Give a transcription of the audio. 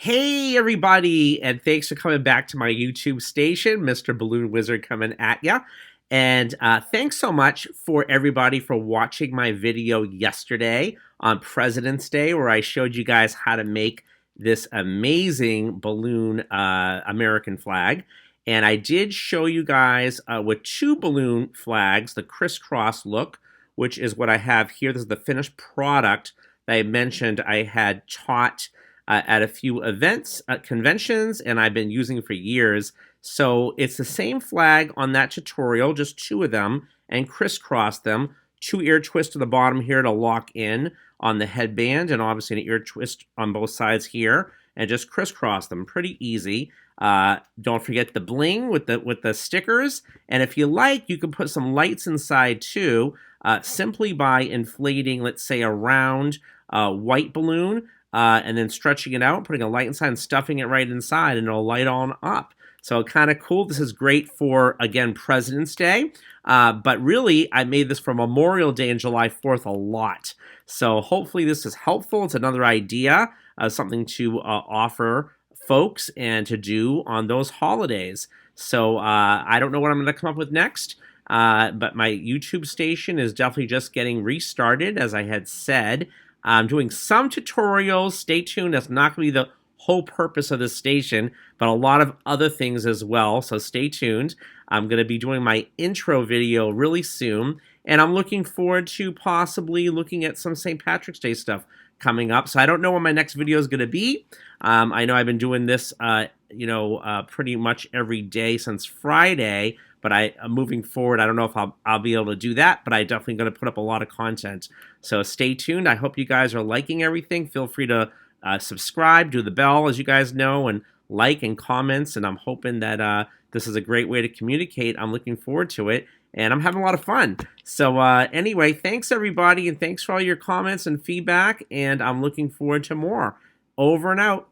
Hey everybody, and thanks for coming back to my YouTube station, Mr. Balloon Wizard coming at ya. And thanks so much for everybody for watching my video yesterday on President's Day, where I showed you guys how to make this amazing balloon American flag. And I did show you guys with two balloon flags, the crisscross look, which is what I have here. This is the finished product that I mentioned I had taught at a few events, conventions, and I've been using for years. So it's the same flag on that tutorial, just two of them, and crisscross them. Two ear twists to the bottom here to lock in on the headband, and obviously an ear twist on both sides here, and just crisscross them. Pretty easy. Don't forget the bling with the stickers, and if you like, you can put some lights inside too, simply by inflating, let's say, a round white balloon, and then stretching it out, putting a light inside and stuffing it right inside, and it'll light on up. So kind of cool. This is great for, again, President's Day. But really, I made this for Memorial Day and July 4th a lot. So hopefully this is helpful. It's another idea, something to offer folks and to do on those holidays. So I don't know what I'm going to come up with next. But my YouTube station is definitely just getting restarted, as I had said. I'm doing some tutorials. Stay tuned. That's not going to be the whole purpose of this station, but a lot of other things as well. So stay tuned. I'm going to be doing my intro video really soon, and I'm looking forward to possibly looking at some St. Patrick's Day stuff coming up. So I don't know when my next video is going to be. I know I've been doing this, pretty much every day since Friday. But moving forward, I don't know if I'll be able to do that, but I definitely going to put up a lot of content. So stay tuned. I hope you guys are liking everything. Feel free to subscribe, do the bell, as you guys know, and like and comments. And I'm hoping that this is a great way to communicate. I'm looking forward to it, and I'm having a lot of fun. So anyway, thanks everybody, and thanks for all your comments and feedback. And I'm looking forward to more. Over and out.